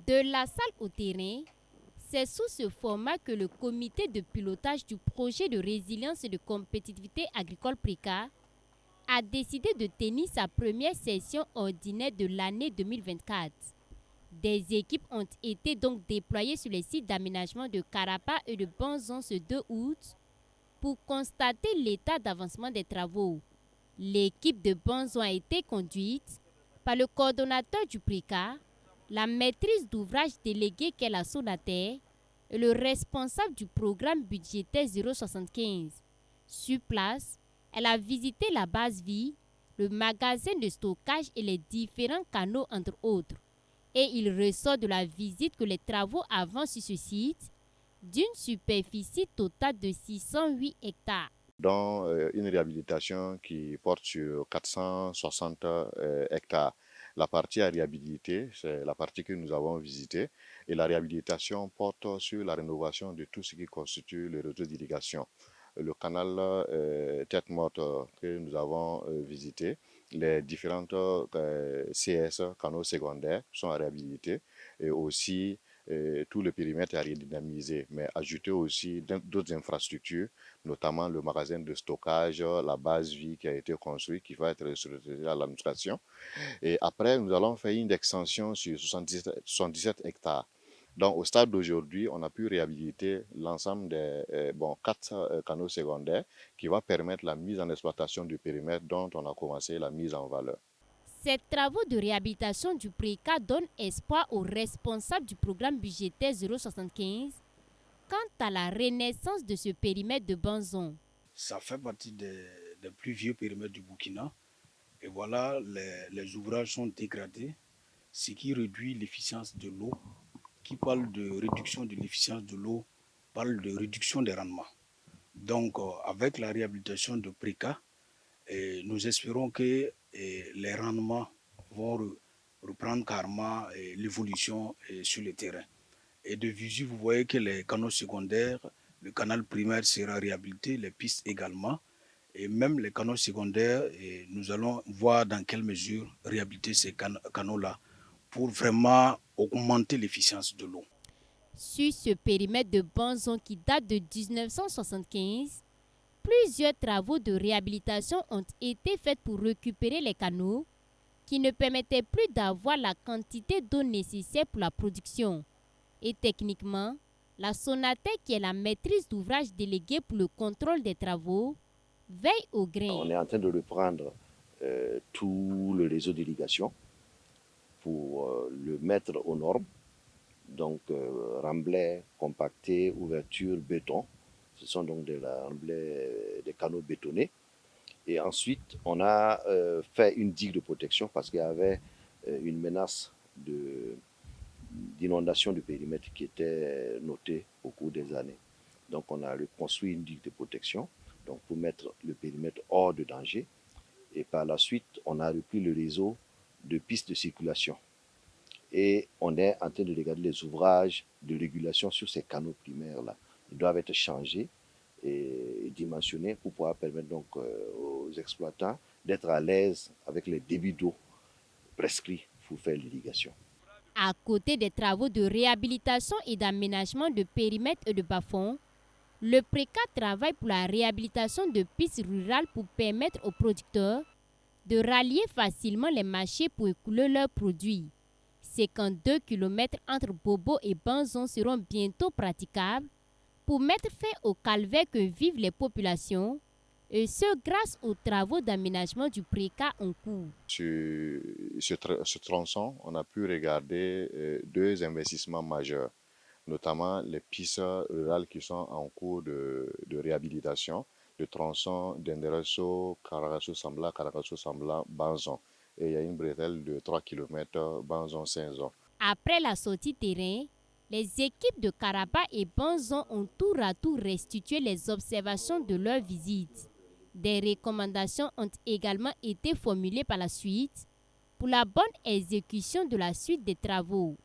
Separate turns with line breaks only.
De la salle au terrain, c'est sous ce format que le comité de pilotage du projet de résilience et de compétitivité agricole PRICA a décidé de tenir sa première session ordinaire de l'année 2024. Des équipes ont été donc déployées sur les sites d'aménagement de Karapa et de Banzon ce 2 août pour constater l'état d'avancement des travaux. L'équipe de Banzon a été conduite par le coordonnateur du PRICA, la maîtrise d'ouvrage déléguée qu'est la Sonater et le responsable du programme budgétaire 075. Sur place, elle a visité la base vie, le magasin de stockage et les différents canaux entre autres. Et il ressort de la visite que les travaux avancent sur ce site d'une superficie totale de 608 hectares.
Dans une réhabilitation qui porte sur 460 hectares. La partie à réhabiliter, c'est la partie que nous avons visitée, et la réhabilitation porte sur la rénovation de tout ce qui constitue le réseau d'irrigation. Le canal tête morte que nous avons visité, les différentes CS, canaux secondaires, sont à réhabiliter, et aussi tout le périmètre est à redynamiser, mais ajouter aussi d'autres infrastructures, notamment le magasin de stockage, la base vie qui a été construite, qui va être restructurée à l'administration. Et après, nous allons faire une extension sur 77 hectares. Donc, au stade d'aujourd'hui, on a pu réhabiliter l'ensemble des 4 canaux secondaires qui va permettre la mise en exploitation du périmètre dont on a commencé la mise en valeur.
Ces travaux de réhabilitation du PRICA donnent espoir aux responsables du programme budgétaire 075 quant à la renaissance de ce périmètre de Banzon.
Ça fait partie des plus vieux périmètres du Burkina. Et voilà, les ouvrages sont dégradés, ce qui réduit l'efficience de l'eau. Qui parle de réduction de l'efficience de l'eau, parle de réduction des rendements. Donc, avec la réhabilitation de PRICA, nous espérons que les rendements vont reprendre carrément l'évolution sur le terrain. Et de visu, vous voyez que les canaux secondaires, le canal primaire sera réhabilité, les pistes également. Et même les canaux secondaires, nous allons voir dans quelle mesure réhabiliter ces canaux-là pour vraiment augmenter l'efficience de l'eau.
Sur ce périmètre de Banzon qui date de 1975, plusieurs travaux de réhabilitation ont été faits pour récupérer les canaux qui ne permettaient plus d'avoir la quantité d'eau nécessaire pour la production. Et techniquement, la Sonater, qui est la maîtrise d'ouvrage déléguée pour le contrôle des travaux, veille au grain.
On est en train de reprendre tout le réseau d'irrigation pour le mettre aux normes. Donc remblai, compacté, ouverture, béton. Ce sont donc des canaux bétonnés. Et ensuite, on a fait une digue de protection parce qu'il y avait une menace d'inondation du périmètre qui était notée au cours des années. Donc on a reconstruit une digue de protection donc pour mettre le périmètre hors de danger. Et par la suite, on a repris le réseau de pistes de circulation. Et on est en train de regarder les ouvrages de régulation sur ces canaux primaires-là. Ils doivent être changés et dimensionnés pour pouvoir permettre donc aux exploitants d'être à l'aise avec les débits d'eau prescrits pour faire l'irrigation.
À côté des travaux de réhabilitation et d'aménagement de périmètres et de bas-fonds, le PRICA travaille pour la réhabilitation de pistes rurales pour permettre aux producteurs de rallier facilement les marchés pour écouler leurs produits. 52 km entre Bobo et Banzon seront bientôt praticables pour mettre fin au calvaire que vivent les populations, et ce grâce aux travaux d'aménagement du PRICA en cours.
Sur ce tronçon, on a pu regarder 2 investissements majeurs, notamment les pistes rurales qui sont en cours de réhabilitation, le tronçon d'Enderesso, Karagasso-Sambla, Karagasso-Sambla, Banzon. Et il y a une bretelle de 3 km Banzon-Saint-Zon.
Après la sortie terrain, les équipes de Karapa et Banzon ont tour à tour restitué les observations de leur visite. Des recommandations ont également été formulées par la suite pour la bonne exécution de la suite des travaux.